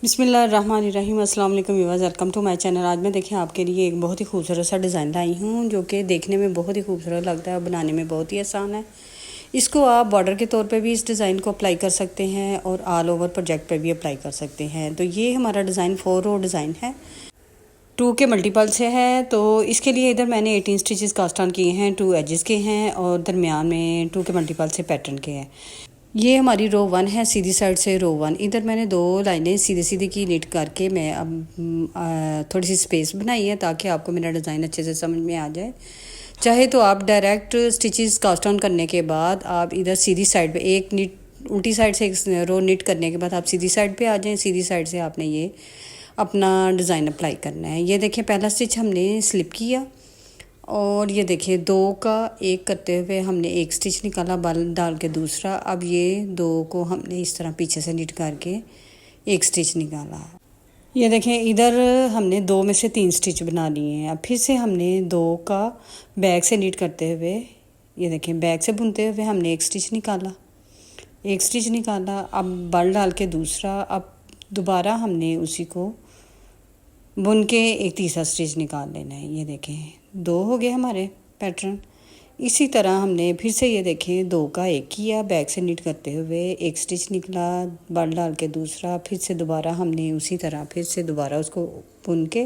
बिस्मिल्लाहिर्रहमानिर्रहीम। अस्सलाम वालेकुम viewers, welcome to my channel. आज मैं देखिए आपके लिए एक बहुत ही खूबसूरत सा डिज़ाइन लाई हूँ जो कि देखने में बहुत ही खूबसूरत लगता है और बनाने में बहुत ही आसान है। इसको आप बॉर्डर के तौर पे भी इस डिज़ाइन को अप्लाई कर सकते हैं और ऑल ओवर प्रोजेक्ट पे भी अप्लाई कर सकते हैं। तो ये हमारा डिज़ाइन 4 रो डिज़ाइन है, 2 के मल्टीपल से है। तो इसके लिए इधर मैंने 18 स्टिचेस कास्ट ऑन किए हैं, 2 एजेस के हैं और दरमियान में 2 के मल्टीपल से पैटर्न के हैं। ये हमारी रो 1 है, सीधी साइड से रो 1। इधर मैंने 2 लाइनें सीधी सीधी की नीट करके मैं अब थोड़ी सी स्पेस बनाई है ताकि आपको मेरा डिज़ाइन अच्छे से समझ में आ जाए। चाहे तो आप डायरेक्ट स्टिचेस कास्ट ऑन करने के बाद आप इधर सीधी साइड पे एक नीट, उल्टी साइड से एक रो नीट करने के बाद आप सीधी साइड पे आ जाएं। सीधी साइड से आपने ये अपना डिज़ाइन अप्लाई करना है। ये देखिए पहला स्टिच हमने स्लिप किया और ये देखिए 2 का 1 करते हुए हमने एक स्टिच निकाला, बल डाल के दूसरा। अब ये 2 को हमने इस तरह पीछे से नीट करके एक स्टिच निकाला। ये देखें इधर हमने 2 में से 3 स्टिच बना लिए हैं। अब फिर से हमने 2 का बैक से नीट करते हुए, ये देखें बैक से बुनते हुए हमने एक स्टिच निकाला, एक स्टिच निकाला। अब बल डाल के दूसरा, अब दोबारा हमने उसी को बुन के एक तीसरा स्टिच निकाल लेना है। ये देखें 2 हो गए हमारे पैटर्न। इसी तरह हमने फिर से ये देखें 2 का 1 किया, बैक से नीट करते हुए एक स्टिच निकला, बल डाल के दूसरा, फिर से दोबारा हमने उसी तरह फिर से दोबारा उसको बुन के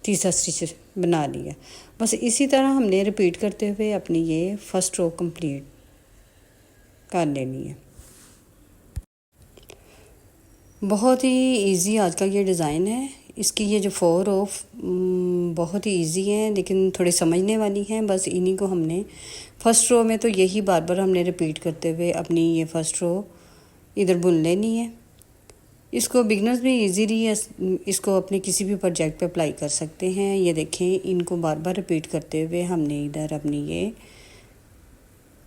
तीसरा स्टिच बना लिया। बस इसी तरह हमने रिपीट करते हुए अपनी ये फर्स्ट रो कंप्लीट कर लेनी है। बहुत ही इजी आज का ये डिज़ाइन है। इसकी ये जो 4 रो बहुत ही इजी है लेकिन थोड़ी समझने वाली हैं। बस इन्हीं को हमने फर्स्ट रो में तो यही बार बार हमने रिपीट करते हुए अपनी ये फर्स्ट रो इधर बुन लेनी है। इसको बिगनर्स भी इजीली इसको अपने किसी भी प्रोजेक्ट पे अप्लाई कर सकते हैं। ये देखें इनको बार बार रिपीट करते हुए हमने इधर अपनी ये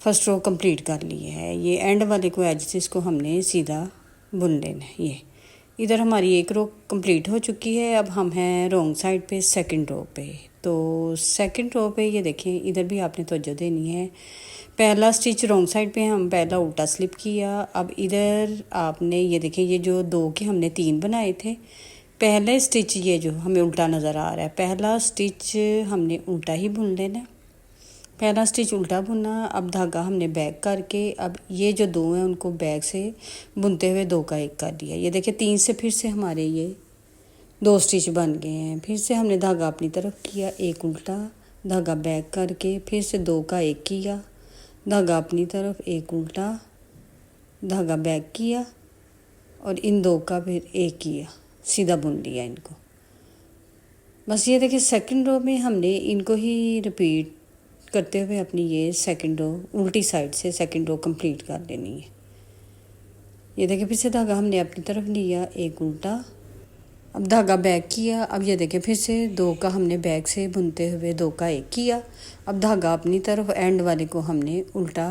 फर्स्ट रो कंप्लीट कर ली है। ये एंड वाले को एज से इसको हमने सीधा बुन लेना है। ये इधर हमारी एक रो कंप्लीट हो चुकी है। अब हम हैं रॉन्ग साइड पे, सेकंड रो पे। तो सेकंड रो पे ये देखें इधर भी आपने तवज्जो देनी है। पहला स्टिच रॉन्ग साइड पे हम पहला उल्टा स्लिप किया। अब इधर आपने ये देखें ये जो 2 के हमने 3 बनाए थे, पहले स्टिच ये जो हमें उल्टा नज़र आ रहा है, पहला स्टिच हमने उल्टा ही बुन लेना। पहला स्टिच उल्टा बुना, अब धागा हमने बैक करके अब ये जो 2 हैं उनको बैक से बुनते हुए 2 का 1 कर दिया। ये देखिए 3 से फिर से हमारे ये 2 स्टिच बन गए हैं। फिर से हमने धागा अपनी तरफ किया, एक उल्टा, धागा बैक करके फिर से 2 का 1 किया, धागा अपनी तरफ, एक उल्टा, धागा बैक किया और इन 2 का फिर 1 किया, सीधा बुन लिया इनको। बस ये देखिए सेकंड रो में हमने इनको ही रिपीट करते हुए अपनी ये सेकंड रो उल्टी साइड से सेकंड रो कंप्लीट कर लेनी है। ये देखिए फिर से धागा हमने अपनी तरफ लिया, एक उल्टा, अब धागा बैक किया। अब ये देखिए फिर से 2 का हमने बैक से बुनते हुए 2 का 1 किया, अब धागा अपनी तरफ, एंड वाले को हमने उल्टा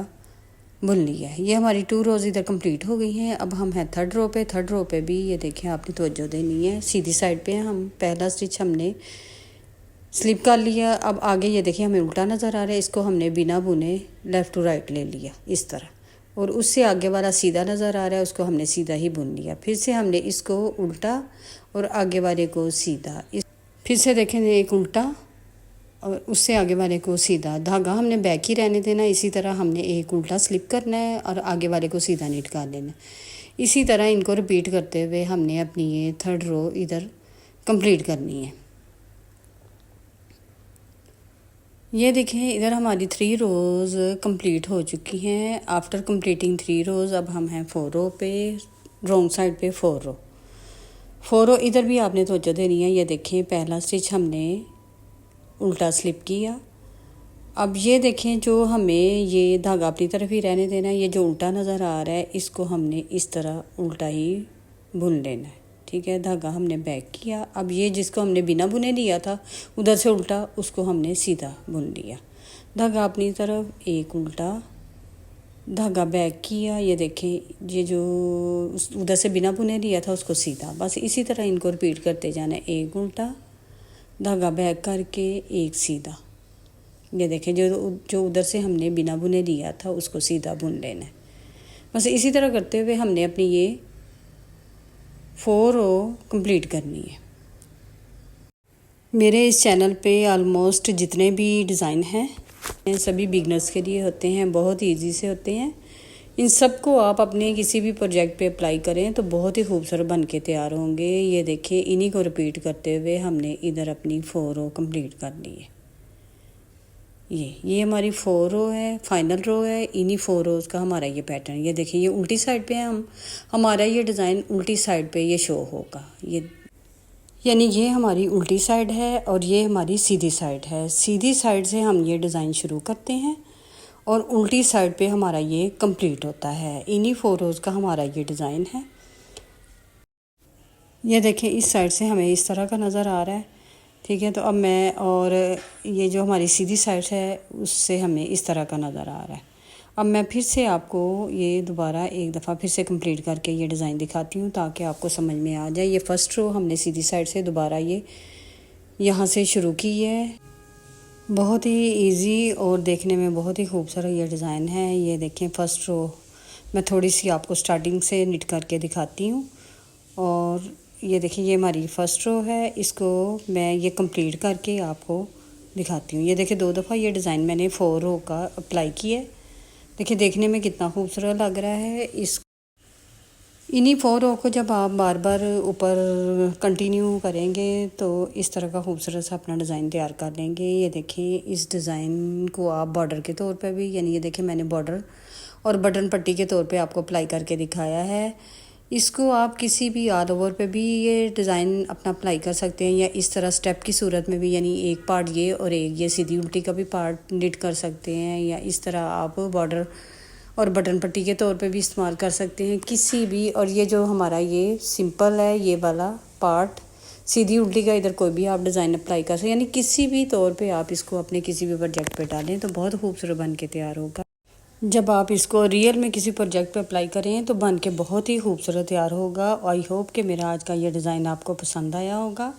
बुन लिया है। ये हमारी 2 रोज़ इधर कंप्लीट हो गई हैं। अब हम हैं थर्ड रो पे। थर्ड रो पे भी ये देखें आपने तवज्जो देनी है। सीधी साइड पे हम पहला स्टिच हमने स्लिप कर लिया। अब आगे ये देखिए हमें उल्टा नज़र आ रहा है, इसको हमने बिना बुने लेफ़्ट टू राइट ले लिया इस तरह, और उससे आगे वाला सीधा नज़र आ रहा है, उसको हमने सीधा ही बुन लिया। फिर से हमने इसको उल्टा और आगे वाले को सीधा, फिर से देखें एक उल्टा और उससे आगे वाले को सीधा। धागा हमने बैक ही रहने देना। इसी तरह हमने एक उल्टा स्लिप करना है और आगे वाले को सीधा नीट कर लेना। इसी तरह इनको रिपीट करते हुए हमने अपनी ये थर्ड रो इधर कंप्लीट करनी है। ये देखें इधर हमारी 3 रोज़ कंप्लीट हो चुकी हैं। आफ्टर कंप्लीटिंग 3 रोज़ अब हम हैं 4 रो पे, रॉन्ग साइड पे 4 रो। 4 रो इधर भी आपने तवज्जो देनी है। ये देखें पहला स्टिच हमने उल्टा स्लिप किया। अब ये देखें जो हमें ये धागा अपनी तरफ ही रहने देना है। ये जो उल्टा नज़र आ रहा है इसको हमने इस तरह उल्टा ही बुन लेना है, ठीक है। धागा हमने बैक किया। अब ये जिसको हमने बिना बुने लिया था उधर से उल्टा, उसको हमने सीधा बुन लिया। धागा अपनी तरफ, एक उल्टा, धागा बैक किया। ये देखें ये जो उधर से बिना बुने लिया था उसको सीधा। बस इसी तरह इनको रिपीट करते जाना है। एक उल्टा, धागा बैक करके एक सीधा। ये देखें जो उधर से हमने बिना बुने लिया था उसको सीधा बुन लेना है। बस इसी तरह करते हुए हमने अपनी ये 4 रो कंप्लीट करनी है। मेरे इस चैनल पे ऑलमोस्ट जितने भी डिज़ाइन हैं सभी बिगनर्स के लिए होते हैं, बहुत ईजी से होते हैं। इन सब को आप अपने किसी भी प्रोजेक्ट पे अप्लाई करें तो बहुत ही खूबसूरत बन के तैयार होंगे। ये देखिए, इन्हीं को रिपीट करते हुए हमने इधर अपनी 4 रो कंप्लीट कर ली है। ये हमारी 4 रो है, फाइनल रो है। इन्हीं 4 रोज़ का हमारा ये पैटर्न, ये देखिए ये उल्टी साइड पे है। हमारा ये डिज़ाइन उल्टी साइड पे ये शो होगा। ये यानी ये हमारी उल्टी साइड है और ये हमारी सीधी साइड है। सीधी साइड से हम ये डिज़ाइन शुरू करते हैं और उल्टी साइड पे हमारा ये कंप्लीट होता है। इन्हीं 4 रोज़ का हमारा ये डिज़ाइन है। ये देखें, इस साइड से हमें इस तरह का नज़र आ रहा है, ठीक है। तो अब मैं, और ये जो हमारी सीधी साइड है उससे हमें इस तरह का नज़र आ रहा है। अब मैं फिर से आपको ये दोबारा एक दफ़ा फिर से कंप्लीट करके ये डिज़ाइन दिखाती हूँ ताकि आपको समझ में आ जाए। ये फर्स्ट रो हमने सीधी साइड से दोबारा ये यहाँ से शुरू की है। बहुत ही इजी और देखने में बहुत ही खूबसूरत ये डिज़ाइन है। ये देखें, फर्स्ट रो मैं थोड़ी सी आपको स्टार्टिंग से निट करके दिखाती हूँ। और ये देखिए, ये हमारी फर्स्ट रो है, इसको मैं ये कंप्लीट करके आपको दिखाती हूँ। ये देखिए, 2 दफ़ा ये डिज़ाइन मैंने 4 रो का अप्लाई किया है। देखिए देखने में कितना खूबसूरत लग रहा है। इन्हीं 4 रो को जब आप बार बार ऊपर कंटिन्यू करेंगे तो इस तरह का खूबसूरत सा अपना डिज़ाइन तैयार कर लेंगे। ये देखिए, इस डिज़ाइन को आप बॉर्डर के तौर पे भी, यानी ये देखिए मैंने बॉर्डर और बटन पट्टी के तौर पे आपको अप्लाई करके दिखाया है। इसको आप किसी भी ऑल ओवर पे भी ये डिज़ाइन अपना अप्लाई कर सकते हैं, या इस तरह स्टेप की सूरत में भी, यानी एक पार्ट ये और एक ये सीधी उल्टी का भी पार्ट निट कर सकते हैं, या इस तरह आप बॉर्डर और बटन पट्टी के तौर पे भी इस्तेमाल कर सकते हैं किसी भी। और ये जो हमारा ये सिंपल है, ये वाला पार्ट सीधी उल्टी का, इधर कोई भी आप डिज़ाइन अप्लाई कर सकते हैं, यानी किसी भी तौर पे आप इसको अपने किसी भी प्रोजेक्ट पे डालें तो बहुत खूबसूरत बन के तैयार होगा। जब आप इसको रियल में किसी प्रोजेक्ट पे अप्लाई करें तो बन के बहुत ही खूबसूरत तैयार होगा। आई होप कि मेरा आज का ये डिज़ाइन आपको पसंद आया होगा।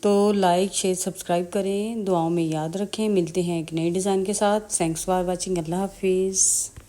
तो लाइक, शेयर, सब्सक्राइब करें, दुआओं में याद रखें। मिलते हैं एक नए डिज़ाइन के साथ। Thanks for watching. अल्लाह हाफिज़।